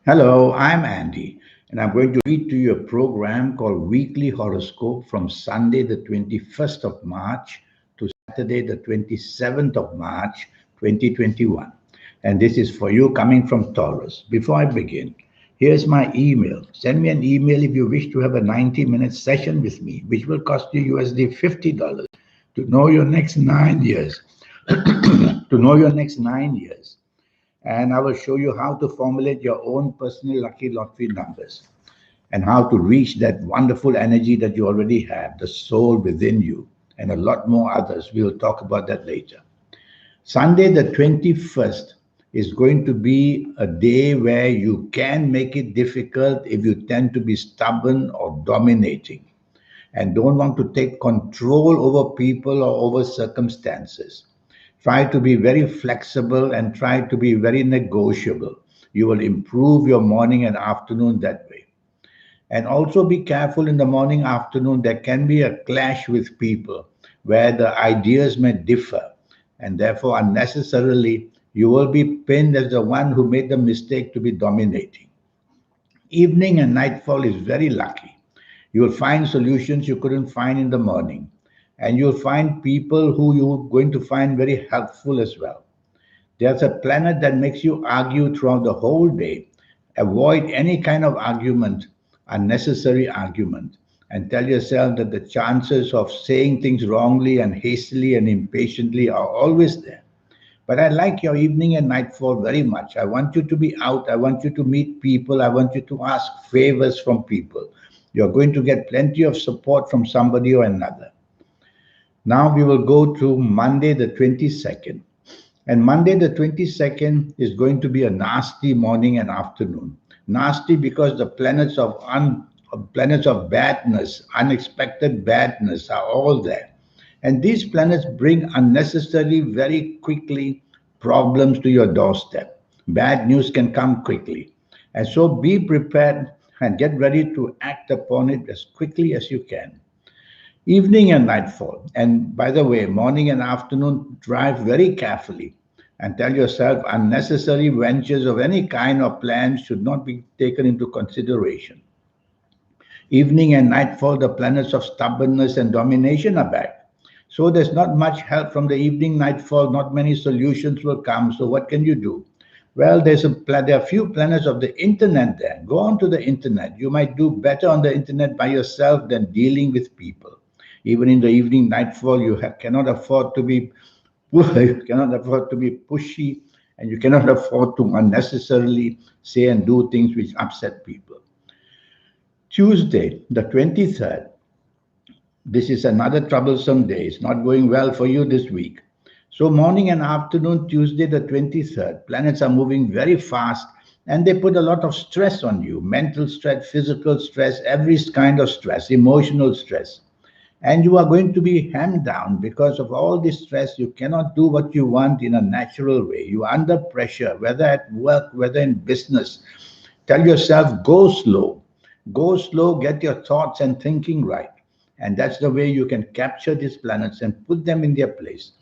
Hello, I'm Andy, and I'm going to read to you a program called Weekly Horoscope from Sunday, the 21st of March to Saturday, the 27th of March, 2021. And this is for you coming from Taurus. Before I begin, here's my email. Send me an email if you wish to have a 90-minute session with me, which will cost you USD $50 to know your next 9 years. To know your next 9 years, and I will show you how to formulate your own personal lucky lottery numbers and how to reach that wonderful energy that you already have, the soul within you, and a lot more others. We will talk about that later. Sunday, the 21st, is going to be a day where you can make it difficult if you tend to be stubborn or dominating and don't want to take control over people or over circumstances. Try to be very flexible and try to be very negotiable. You will improve your morning and afternoon that way. And also be careful in the morning, afternoon. There can be a clash with people where the ideas may differ, and therefore, unnecessarily, you will be pinned as the one who made the mistake to be dominating. Evening and nightfall is very lucky. You will find solutions you couldn't find in the morning. And you'll find people who you're going to find very helpful as well. There's a planet that makes you argue throughout the whole day. Avoid any kind of argument, unnecessary argument, and tell yourself that the chances of saying things wrongly and hastily and impatiently are always there. But I like your evening and nightfall very much. I want you to be out. I want you to meet people. I want you to ask favors from people. You're going to get plenty of support from somebody or another. Now we will go to Monday the 22nd. And Monday the 22nd is going to be a nasty morning and afternoon. Nasty because the planets of badness, unexpected badness are all there. And these planets bring unnecessary, very quickly problems to your doorstep. Bad news can come quickly. And so be prepared and get ready to act upon it as quickly as you can. Evening and nightfall. And by the way, morning and afternoon, drive very carefully and tell yourself unnecessary ventures of any kind or plans should not be taken into consideration. Evening and nightfall, the planets of stubbornness and domination are back. So there's not much help from the evening nightfall, not many solutions will come. So what can you do? Well, there are few planets of the internet there. Go on to the internet. You might do better on the internet by yourself than dealing with people. Even in the evening nightfall, cannot afford to be you cannot afford to be pushy, and you cannot afford to unnecessarily say and do things which upset people. Tuesday, the 23rd, this is another troublesome day. It's not going well for you this week. So, morning and afternoon, Tuesday, the 23rd, planets are moving very fast and they put a lot of stress on you, mental stress, physical stress, every kind of stress, emotional stress. And you are going to be hemmed down because of all this stress. You cannot do what you want in a natural way. You are under pressure, whether at work, whether in business. Tell yourself, go slow, get your thoughts and thinking right. And that's the way you can capture these planets and put them in their place.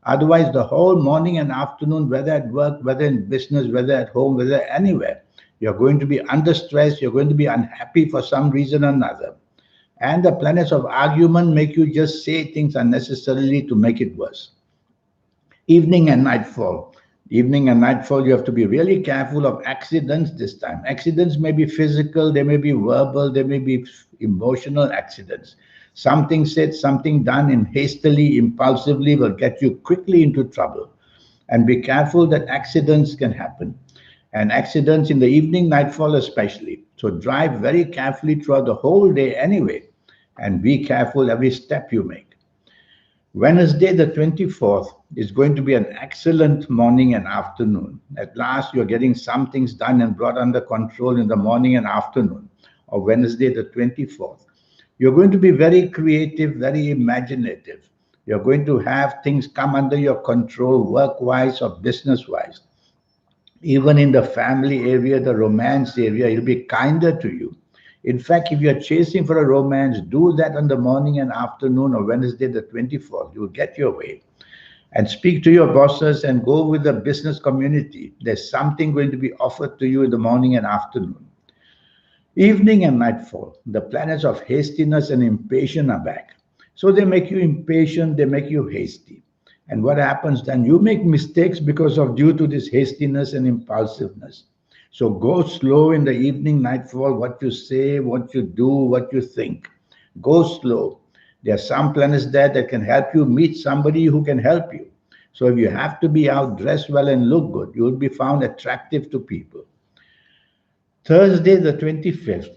Otherwise, the whole morning and afternoon, whether at work, whether in business, whether at home, whether anywhere, you're going to be under stress, you're going to be unhappy for some reason or another. And the planets of argument make you just say things unnecessarily to make it worse. Evening and nightfall. Evening and nightfall, you have to be really careful of accidents this time. Accidents may be physical, they may be verbal, they may be emotional accidents. Something said, something done in hastily, impulsively will get you quickly into trouble. And be careful that accidents can happen. And accidents in the evening, nightfall especially. So drive very carefully throughout the whole day anyway. And be careful every step you make. Wednesday, the 24th, is going to be an excellent morning and afternoon. At last, you're getting some things done and brought under control in the morning and afternoon of Wednesday, the 24th. You're going to be very creative, very imaginative. You're going to have things come under your control, work wise or business wise. Even in the family area, the romance area, it'll be kinder to you. In fact, if you're chasing for a romance, do that on the morning and afternoon of Wednesday, the 24th. You'll get your way. And speak to your bosses and go with the business community. There's something going to be offered to you in the morning and afternoon. Evening and nightfall, the planets of hastiness and impatience are back. So they make you impatient, they make you hasty. And what happens then? You make mistakes because of due to this hastiness and impulsiveness. So go slow in the evening, nightfall, what you say, what you do, what you think. Go slow. There are some planets there that can help you meet somebody who can help you. So if you have to be out dressed well and look good, you will be found attractive to people. Thursday, the 25th.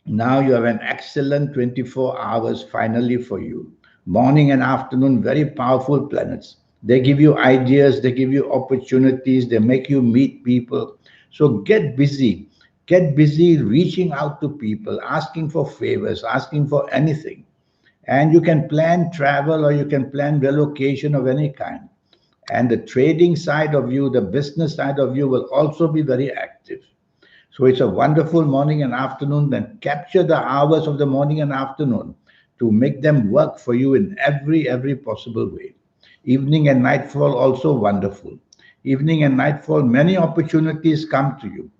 Now you have an excellent 24 hours finally for you. Morning and afternoon, very powerful planets. They give you ideas, they give you opportunities, they make you meet people. So get busy. Get busy reaching out to people, asking for favors, asking for anything. And you can plan travel or you can plan relocation of any kind. And the trading side of you, the business side of you will also be very active. So it's a wonderful morning and afternoon. Then capture the hours of the morning and afternoon to make them work for you in every possible way. Evening and nightfall also wonderful. Evening and nightfall, many opportunities come to you,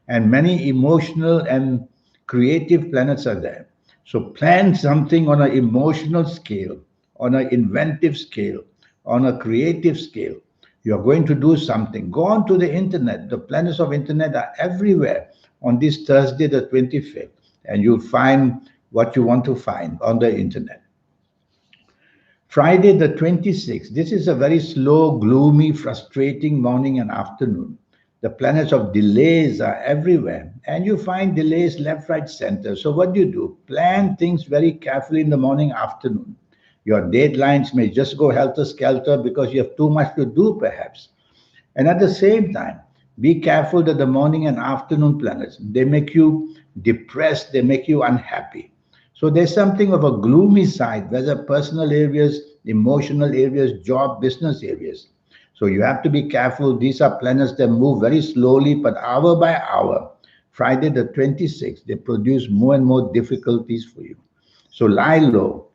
and many emotional and creative planets are there. So plan something on an emotional scale, on an inventive scale, on a creative scale. You're going to do something. Go on to the internet. The planets of internet are everywhere on this Thursday, the 25th, and you'll find what you want to find on the internet. Friday, the 26th. This is a very slow, gloomy, frustrating morning and afternoon. The planets of delays are everywhere, and you find delays left, right, center. So, what do you do? Plan things very carefully in the morning, afternoon. Your deadlines may just go helter skelter because you have too much to do, perhaps. And at the same time, be careful that the morning and afternoon planets, they make you depressed, they make you unhappy. So there's something of a gloomy side, whether personal areas, emotional areas, job, business areas. So you have to be careful. These are planets that move very slowly, but hour by hour. Friday the 26th, they produce more and more difficulties for you. So lie low,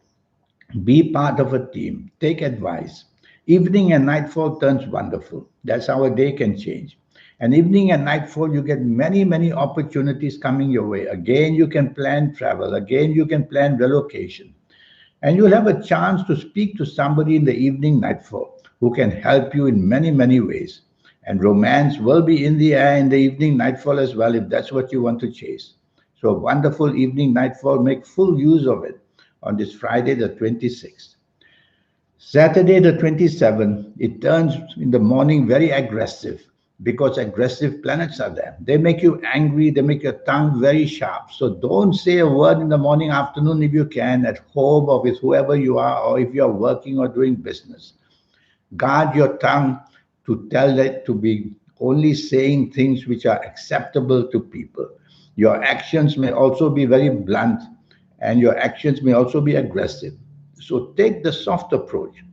be part of a team. Take advice. Evening and nightfall turns wonderful. That's how a day can change. And evening and nightfall, you get many opportunities coming your way. Again, you can plan travel. Again, you can plan relocation. And you'll have a chance to speak to somebody in the evening, nightfall, who can help you in many ways. And romance will be in the air in the evening, nightfall as well, if that's what you want to chase. So, a wonderful evening, nightfall. Make full use of it on this Friday, the 26th. Saturday, the 27th, it turns in the morning very aggressive because aggressive planets are there. They make you angry, they make your tongue very sharp. So don't say a word in the morning, afternoon if you can, at home or with whoever you are, or if you are working or doing business. Guard your tongue to tell it to be only saying things which are acceptable to people. Your actions may also be very blunt and your actions may also be aggressive. So take the soft approach.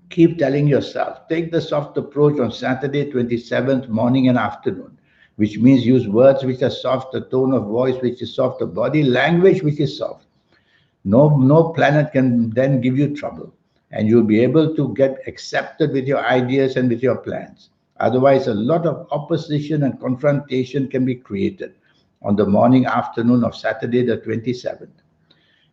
Keep telling yourself, take the soft approach on Saturday, 27th, morning and afternoon, which means use words which are soft, a tone of voice which is soft, a body language which is soft. No planet can then give you trouble, and you'll be able to get accepted with your ideas and with your plans. Otherwise, a lot of opposition and confrontation can be created on the morning, afternoon of Saturday, the 27th.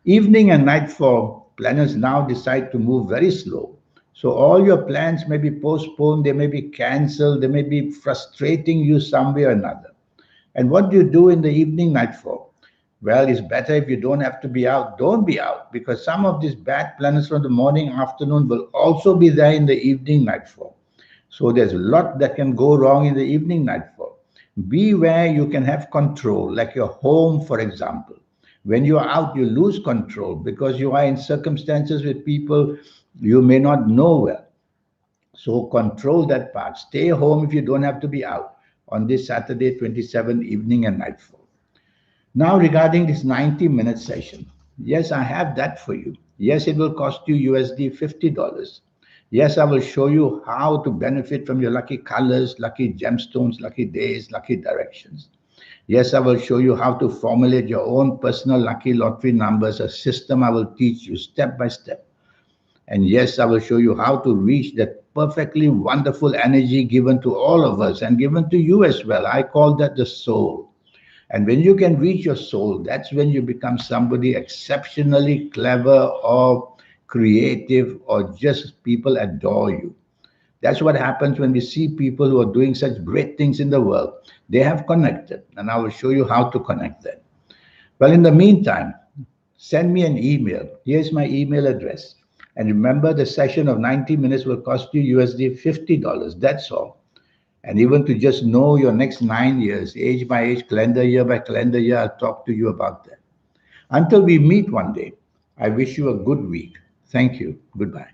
Evening and nightfall, planets now decide to move very slow. So all your plans may be postponed, they may be cancelled, they may be frustrating you some way or another. And what do you do in the evening, nightfall? Well, it's better if you don't have to be out, don't be out, because some of these bad planets from the morning, afternoon will also be there in the evening, nightfall. So there's a lot that can go wrong in the evening, nightfall. Be where you can have control, like your home, for example. When you are out, you lose control because you are in circumstances with people you may not know well. So control that part. Stay home if you don't have to be out on this Saturday, 27 evening and nightfall. Now, regarding this 90-minute session, yes, I have that for you. Yes, it will cost you USD $50. Yes, I will show you how to benefit from your lucky colors, lucky gemstones, lucky days, lucky directions. Yes, I will show you how to formulate your own personal lucky lottery numbers, a system I will teach you step by step. And yes, I will show you how to reach that perfectly wonderful energy given to all of us and given to you as well. I call that the soul. And when you can reach your soul, that's when you become somebody exceptionally clever or creative, or just people adore you. That's what happens when we see people who are doing such great things in the world. They have connected, and I will show you how to connect them. Well, in the meantime, send me an email. Here's my email address. And remember, the session of 90 minutes will cost you USD $50. That's all. And even to just know your next 9 years, age by age, calendar year, I'll talk to you about that. Until we meet one day, I wish you a good week. Thank you. Goodbye.